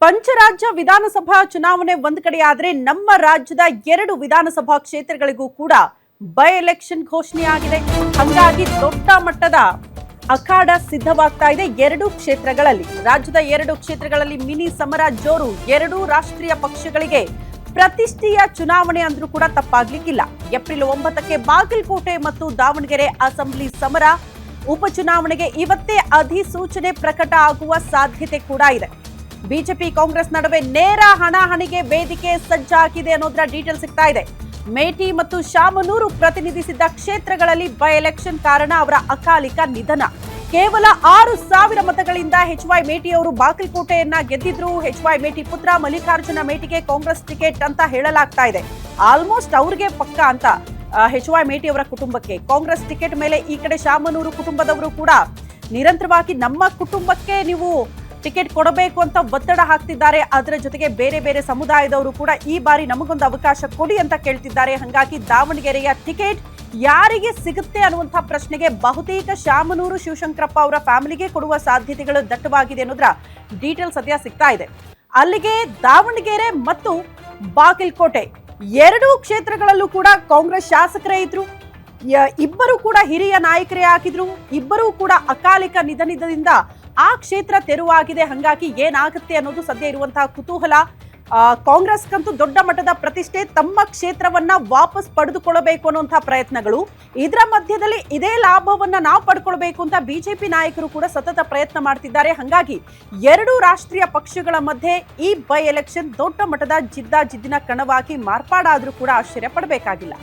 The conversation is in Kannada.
ಪಂಚರಾಜ್ಯ ವಿಧಾನಸಭಾ ಚುನಾವಣೆ ಒಂದ್ ಕಡೆಯಾದ್ರೆ ನಮ್ಮ ರಾಜ್ಯದ 2 ವಿಧಾನಸಭಾ ಕ್ಷೇತ್ರಗಳಿಗೂ ಕೂಡ ಬೈ ಎಲೆಕ್ಷನ್ ಘೋಷಣೆಯಾಗಿದೆ. ಹಾಗಾಗಿ ದೊಡ್ಡ ಮಟ್ಟದ ಅಖಾಡ ಸಿದ್ಧವಾಗ್ತಾ ಇದೆ. 2 ಕ್ಷೇತ್ರಗಳಲ್ಲಿ, ರಾಜ್ಯದ 2 ಕ್ಷೇತ್ರಗಳಲ್ಲಿ ಮಿನಿ ಸಮರ ಜೋರು. 2 ರಾಷ್ಟ್ರೀಯ ಪಕ್ಷಗಳಿಗೆ ಪ್ರತಿಷ್ಠೆಯ ಚುನಾವಣೆ ಅಂದ್ರೂ ಕೂಡ ತಪ್ಪಾಗ್ಲಿಕ್ಕಿಲ್ಲ. ಏಪ್ರಿಲ್ 9ಕ್ಕೆ ಬಾಗಲಕೋಟೆ ಮತ್ತು ದಾವಣಗೆರೆ ಅಸೆಂಬ್ಲಿ ಸಮರ. ಉಪಚುನಾವಣೆಗೆ ಇವತ್ತೇ ಅಧಿಸೂಚನೆ ಪ್ರಕಟ ಆಗುವ ಸಾಧ್ಯತೆ ಕೂಡ ಇದೆ. ಬಿಜೆಪಿ ಕಾಂಗ್ರೆಸ್ ನಡುವೆ ನೇರ ಹಣಾಹಣಿಗೆ ವೇದಿಕೆ ಸಜ್ಜಾಗಿದೆ ಅನ್ನೋದರ ಡೀಟೇಲ್ ಸಿಗ್ತಾ ಇದೆ. ಮೇಟಿ ಮತ್ತು ಶಾಮನೂರು ಪ್ರತಿನಿಧಿಸಿದ್ದ ಕ್ಷೇತ್ರಗಳಲ್ಲಿ ಬೈ ಎಲೆಕ್ಷನ್ ಕಾರಣ ಅವರ ಅಕಾಲಿಕ ನಿಧನ. ಕೇವಲ 6,000 ಮತಗಳಿಂದ HY ಮೇಟಿ ಅವರು ಬಾಗಲಕೋಟೆಯನ್ನ ಗೆದ್ದಿದ್ರು. HY ಮೇಟಿ ಪುತ್ರ ಮಲ್ಲಿಕಾರ್ಜುನ ಮೇಟಿಗೆ ಕಾಂಗ್ರೆಸ್ ಟಿಕೆಟ್ ಅಂತ ಹೇಳಲಾಗ್ತಾ ಇದೆ. ಆಲ್ಮೋಸ್ಟ್ ಅವ್ರಿಗೆ ಪಕ್ಕ ಅಂತ HY ಮೇಟಿ ಅವರ ಕುಟುಂಬಕ್ಕೆ ಕಾಂಗ್ರೆಸ್ ಟಿಕೆಟ್ ಮೇಲೆ ಈ ಕಡೆ ಶಾಮನೂರು ಕುಟುಂಬದವರು ಕೂಡ ನಿರಂತರವಾಗಿ ನಮ್ಮ ಕುಟುಂಬಕ್ಕೆ ನೀವು ಟಿಕೆಟ್ ಕೊಡಬೇಕು ಅಂತ ಒತ್ತಡ ಹಾಕ್ತಿದ್ದಾರೆ. ಅದರ ಜೊತೆಗೆ ಬೇರೆ ಬೇರೆ ಸಮುದಾಯದವರು ಕೂಡ ಈ ಬಾರಿ ನಮಗೊಂದು ಅವಕಾಶ ಕೊಡಿ ಅಂತ ಕೇಳ್ತಿದ್ದಾರೆ. ಹಾಗಾಗಿ ದಾವಣಗೆರೆಯ ಟಿಕೆಟ್ ಯಾರಿಗೆ ಸಿಗುತ್ತೆ ಅನ್ನುವಂಥ ಪ್ರಶ್ನೆಗೆ ಬಹುತೇಕ ಶಾಮನೂರು ಶಿವಶಂಕರಪ್ಪ ಅವರ ಫ್ಯಾಮಿಲಿಗೆ ಕೊಡುವ ಸಾಧ್ಯತೆಗಳು ದಟ್ಟವಾಗಿದೆ ಅನ್ನೋದ್ರ ಡೀಟೇಲ್ ಸದ್ಯ ಸಿಗ್ತಾ ಇದೆ. ಅಲ್ಲಿಗೆ ದಾವಣಗೆರೆ ಮತ್ತು ಬಾಗಲಕೋಟೆ 2 ಕ್ಷೇತ್ರಗಳಲ್ಲೂ ಕೂಡ ಕಾಂಗ್ರೆಸ್ ಶಾಸಕರೇ ಇದ್ರು. ಇಬ್ಬರು ಕೂಡ ಹಿರಿಯ ನಾಯಕರೇ ಆಗಿದ್ರು. ಇಬ್ಬರೂ ಕೂಡ ಅಕಾಲಿಕ ನಿಧನದಿಂದ ಆ ಕ್ಷೇತ್ರ ತೆರವಾಗಿದೆ. ಹಾಗಾಗಿ ಏನಾಗುತ್ತೆ ಅನ್ನೋದು ಸದ್ಯ ಇರುವಂತಹ ಕುತೂಹಲ. ಕಾಂಗ್ರೆಸ್ಗಂತೂ ದೊಡ್ಡ ಮಟ್ಟದ ಪ್ರತಿಷ್ಠೆ, ತಮ್ಮ ಕ್ಷೇತ್ರವನ್ನ ವಾಪಸ್ ಪಡೆದುಕೊಳ್ಳಬೇಕು ಅನ್ನುವಂತಹ ಪ್ರಯತ್ನಗಳು. ಇದರ ಮಧ್ಯದಲ್ಲಿ ಇದೇ ಲಾಭವನ್ನ ನಾವು ಪಡ್ಕೊಳ್ಬೇಕು ಅಂತ ಬಿಜೆಪಿ ನಾಯಕರು ಕೂಡ ಸತತ ಪ್ರಯತ್ನ ಮಾಡ್ತಿದ್ದಾರೆ. ಹಾಗಾಗಿ 2 ರಾಷ್ಟ್ರೀಯ ಪಕ್ಷಗಳ ಮಧ್ಯೆ ಈ ಬೈ ಎಲೆಕ್ಷನ್ ದೊಡ್ಡ ಮಟ್ಟದ ಜಿದ್ದಾಜಿದ್ದಿನ ಕಣವಾಗಿ ಮಾರ್ಪಾಡಾದ್ರೂ ಕೂಡ ಆಶ್ಚರ್ಯ ಪಡಬೇಕಾಗಿಲ್ಲ.